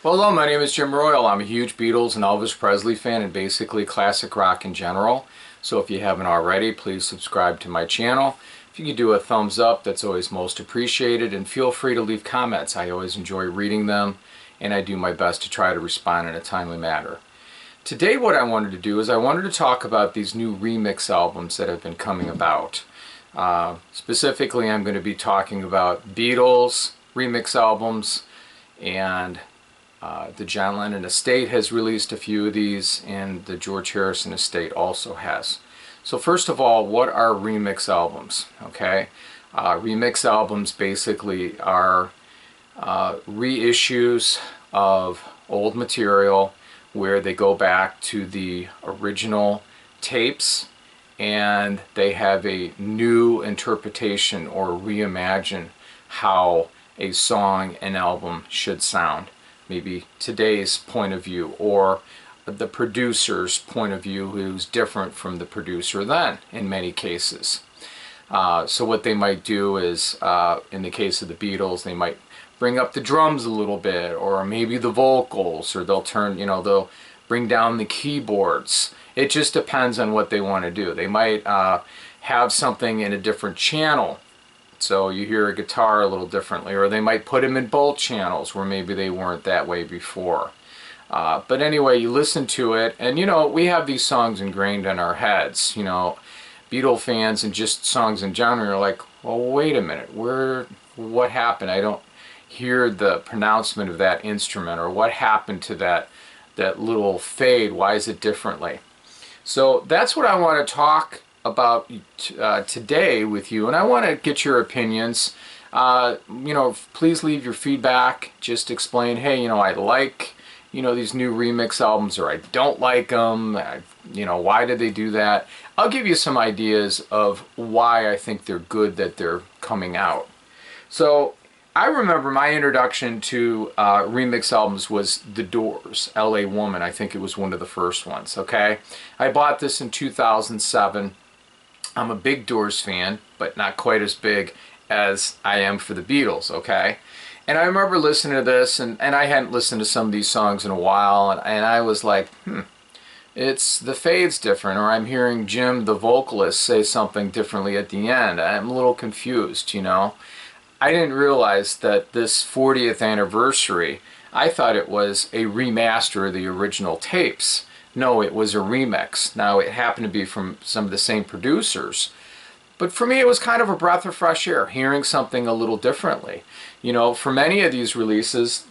Well, hello, my name is Jim Royal. I'm a huge Beatles and Elvis Presley fan and basically classic rock in general. So if you haven't already, please subscribe to my channel. If you could do a thumbs up, that's always most appreciated. And feel free to leave comments. I always enjoy reading them, and I do my best to try to respond in a timely manner. Today what I wanted to do is I wanted to talk about these new remix albums that have been coming about. Specifically, I'm going to be talking about Beatles remix albums, and the John Lennon estate has released a few of these, and the George Harrison estate also has. So first of all, what are remix albums? Okay, remix albums basically are reissues of old material where they go back to the original tapes and they have a new interpretation or reimagine how a song and album should sound. Maybe today's point of view or the producer's point of view, who's different from the producer then in many cases. So what they might do is, in the case of the Beatles, they might bring up the drums a little bit, or maybe the vocals, or they'll turn, they'll bring down the keyboards. It just depends on what they want to do. They might have something in a different channel, so you hear a guitar a little differently, or they might put them in both channels where maybe they weren't that way before. But anyway, you listen to it, and we have these songs ingrained in our heads. Beatle fans and just songs in general are like, well, wait a minute, what happened? I don't hear the pronouncement of that instrument, or what happened to that little fade? Why is it differently? So that's what I want to talk about today with you, and I want to get your opinions. Please leave your feedback. Just explain, hey, I like these new remix albums, or I don't like them. Why did they do that? I'll give you some ideas of why I think they're good that they're coming out. So I remember my introduction to remix albums was The Doors, L.A. Woman. I think it was one of the first ones, okay? I bought this in 2007. I'm a big Doors fan, but not quite as big as I am for the Beatles, okay? And I remember listening to this, and I hadn't listened to some of these songs in a while, and I was like, it's the fade's different, or I'm hearing Jim, the vocalist, say something differently at the end. I'm a little confused, I didn't realize that this 40th anniversary, I thought it was a remaster of the original tapes. No, it was a remix. Now, it happened to be from some of the same producers. But for me, it was kind of a breath of fresh air, hearing something a little differently. For many of these releases,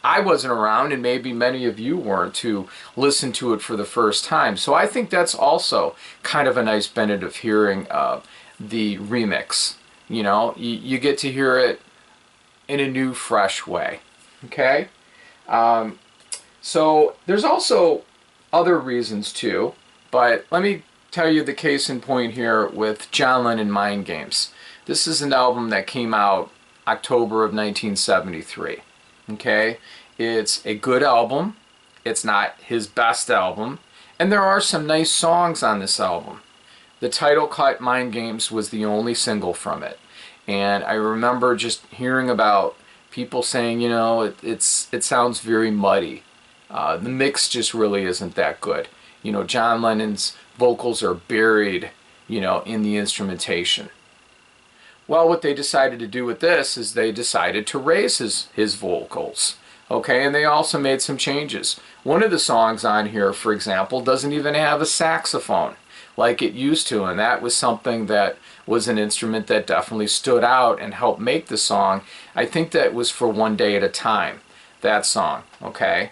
I wasn't around, and maybe many of you weren't, to listen to it for the first time. So I think that's also kind of a nice benefit of hearing the remix. You get to hear it in a new, fresh way. Okay? So there's also other reasons too, but let me tell you the case in point here with John Lennon Mind Games. This is an album that came out October of 1973. Okay? It's a good album. It's not his best album, and there are some nice songs on this album. The title cut, Mind Games, was the only single from it. And I remember just hearing about people saying, it sounds very muddy. The mix just really isn't that good. John Lennon's vocals are buried, in the instrumentation. Well, what they decided to do with this is they decided to raise his vocals. Okay, and they also made some changes. One of the songs on here, for example, doesn't even have a saxophone like it used to, and that was something that was an instrument that definitely stood out and helped make the song. I think that was for One Day at a Time, that song, okay?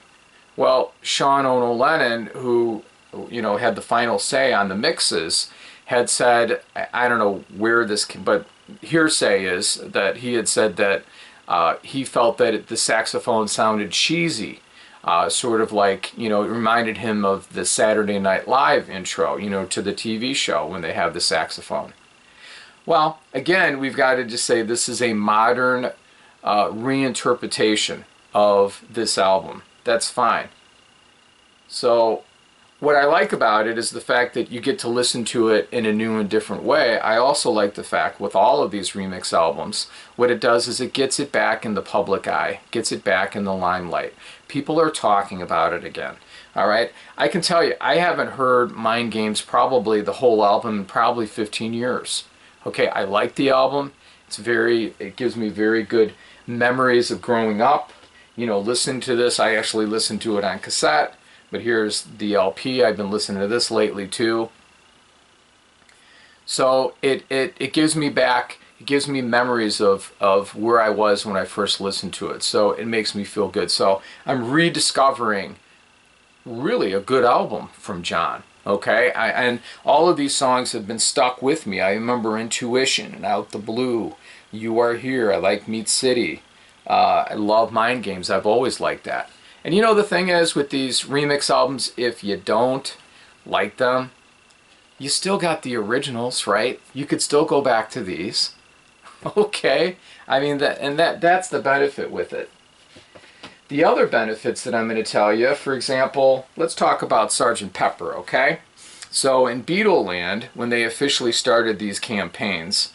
Well, Sean Ono Lennon, who had the final say on the mixes, had said, I don't know where this, but hearsay is that he had said that he felt that the saxophone sounded cheesy. Sort of like, it reminded him of the Saturday Night Live intro, to the TV show when they have the saxophone. Well, again, we've got to just say this is a modern reinterpretation of this album. That's fine. So what I like about it is the fact that you get to listen to it in a new and different way. I also like the fact with all of these remix albums, what it does is it gets it back in the public eye, gets it back in the limelight. People are talking about it again. All right, I can tell you, I haven't heard Mind Games probably the whole album in probably 15 years. Okay, I like the album. It gives me very good memories of growing up. You know, listening to this, I actually listened to it on cassette. But here's the LP. I've been listening to this lately too. So it gives me back, it gives me memories of where I was when I first listened to it. So it makes me feel good. So I'm rediscovering really a good album from John. Okay, and all of these songs have been stuck with me. I remember Intuition and Out the Blue, You Are Here, I like Meat City. I love Mind Games. I've always liked that. And you know the thing is with these remix albums, if you don't like them, you still got the originals, right? You could still go back to these. Okay? I mean, that's the benefit with it. The other benefits that I'm going to tell you, for example, let's talk about Sgt. Pepper, okay? So in Beatle land, when they officially started these campaigns,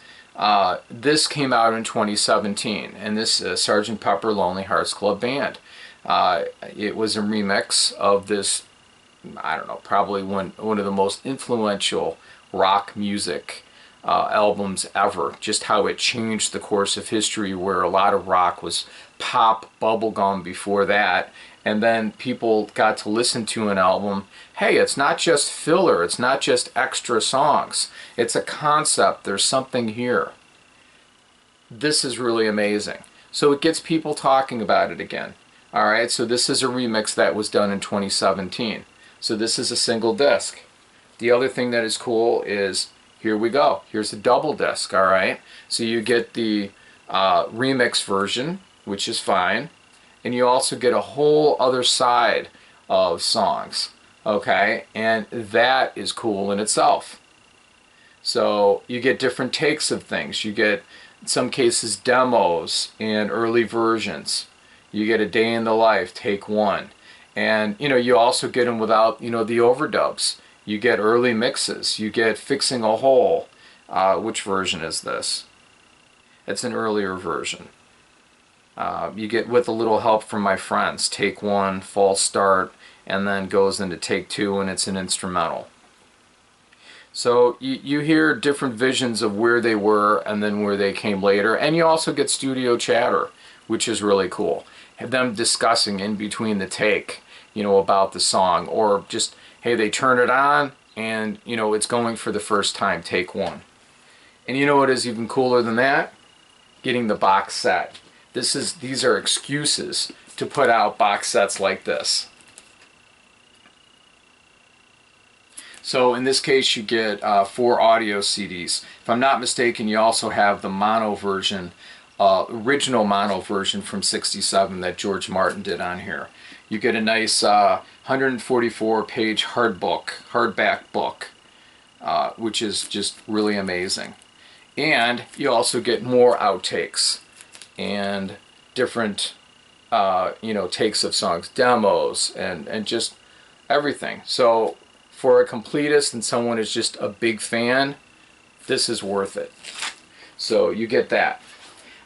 this came out in 2017, and this Sgt. Pepper Lonely Hearts Club Band. It was a remix of this, I don't know, probably one of the most influential rock music albums ever. Just how it changed the course of history, where a lot of rock was pop bubblegum before that, and then people got to listen to an album. Hey, it's not just filler, it's not just extra songs, it's a concept, there's something here. This is really amazing. So it gets people talking about it again. Alright, so this is a remix that was done in 2017. So this is a single disc. The other thing that is cool is, here we go. Here's a double disc, alright? So you get the remix version, which is fine. And you also get a whole other side of songs, okay? And that is cool in itself. So you get different takes of things. You get, in some cases, demos and early versions. You get A Day in the Life, take one. And, you know, you also get them without, you know, the overdubs. You get early mixes. You get Fixing a Hole. Which version is this? It's an earlier version. You get With a Little Help from My Friends, take one, false start, and then goes into take two, and it's an instrumental. So you hear different visions of where they were and then where they came later. And you also get studio chatter, which is really cool. Have them discussing in between the take, you know, about the song, or just, hey, they turn it on and, you know, it's going for the first time, take one. And you know what is even cooler than that? Getting the box set. These are excuses to put out box sets like this. So in this case you get 4 audio CDs. If I'm not mistaken, you also have the mono version, original mono version from '67 that George Martin did on here. You get a nice 144-page hardback book, which is just really amazing. And you also get more outtakes and different you know, takes of songs, demos, and just everything. So for a completist and someone who's just a big fan, this is worth it. So you get that.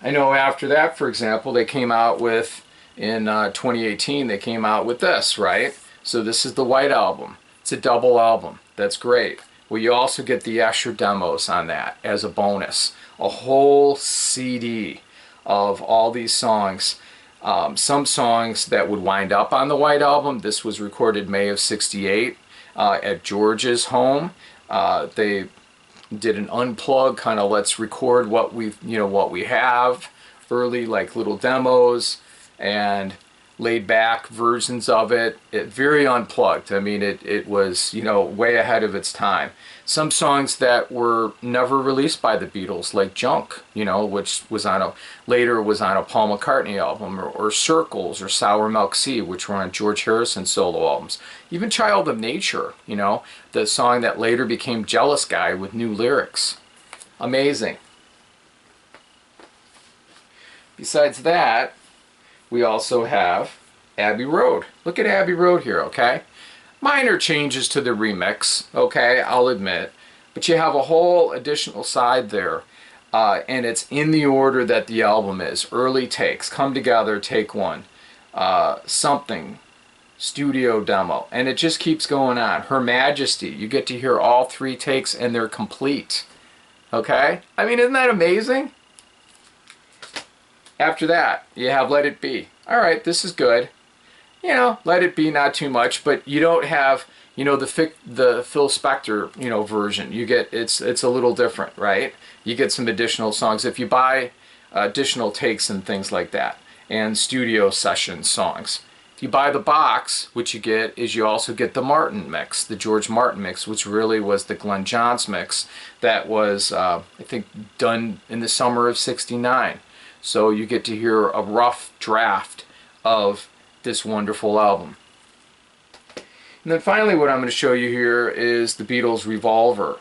I know after that, for example, they came out with, in 2018, they came out with this, right? So this is the White Album. It's a double album. That's great. Well, you also get the Escher demos on that as a bonus. A whole CD of all these songs. Some songs that would wind up on the White Album. This was recorded May of '68 at George's home. They did an unplug, kind of let's record what we have, early, like little demos and laid back versions of it. Very unplugged. I mean, it was, you know, way ahead of its time. Some songs that were never released by the Beatles, like Junk, you know, which was later was on a Paul McCartney album, or Circles, or Sour Milk Sea, which were on George Harrison solo albums. Even Child of Nature, you know, the song that later became Jealous Guy with new lyrics. Amazing. Besides that, we also have Abbey Road. Look at Abbey Road here, okay? Minor changes to the remix, okay, I'll admit. But you have a whole additional side there. And it's in the order that the album is. Early takes, Come Together, Take One, Something, Studio Demo. And it just keeps going on. Her Majesty, you get to hear all 3 takes and they're complete. Okay? I mean, isn't that amazing? After that, you have Let It Be. Alright, this is good. You know, Let It Be, not too much, but you don't have, you know, the Phil Spector, you know, version. You get, it's a little different, right? You get some additional songs if you buy additional takes and things like that, and studio session songs. If you buy the box, what you get is you also get the Martin mix, the George Martin mix, which really was the Glenn Johns mix that was, I think, done in the summer of '69. So you get to hear a rough draft of this wonderful album. And then finally what I'm going to show you here is the Beatles' Revolver.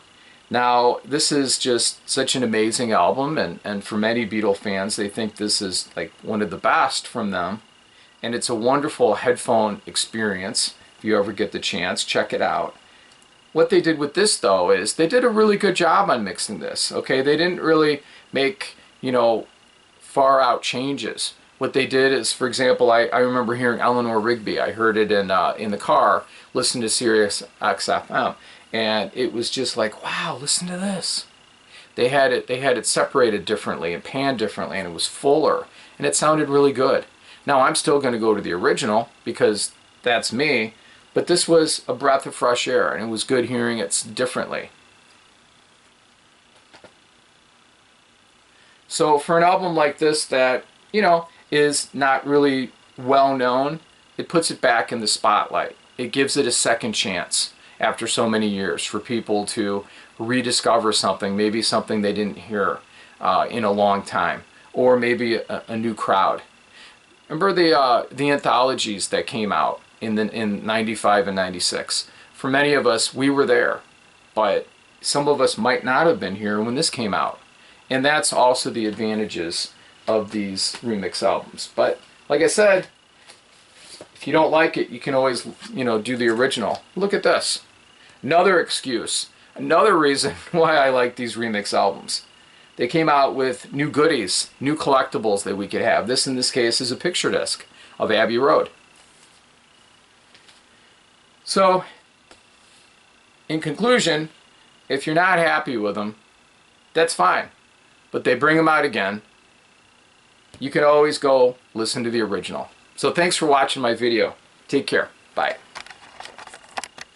Now this is just such an amazing album, and for many Beatle fans they think this is like one of the best from them, and it's a wonderful headphone experience. If you ever get the chance, check it out. What they did with this though is they did a really good job on mixing this. Okay, they didn't really make, you know, far out changes. What they did is, for example, I remember hearing Eleanor Rigby. I heard it in the car, listening to Sirius XFM, and it was just like, wow, listen to this. They had it separated differently and panned differently, and it was fuller, and it sounded really good. Now I'm still going to go to the original because that's me, but this was a breath of fresh air, and it was good hearing it differently. So for an album like this that, you know, is not really well known, it puts it back in the spotlight. It gives it a second chance after so many years for people to rediscover something, maybe something they didn't hear in a long time, or maybe a new crowd. Remember the anthologies that came out in '95 and '96? For many of us, we were there, but some of us might not have been here when this came out. And that's also the advantages of these remix albums. But like I said, if you don't like it, you can always, you know, do the original. Look at this. Another excuse. Another reason why I like these remix albums. They came out with new goodies, new collectibles that we could have. This, in this case, is a picture disc of Abbey Road. So, in conclusion, if you're not happy with them, that's fine. But they bring them out again. You can always go listen to the original. So thanks for watching my video. Take care. Bye.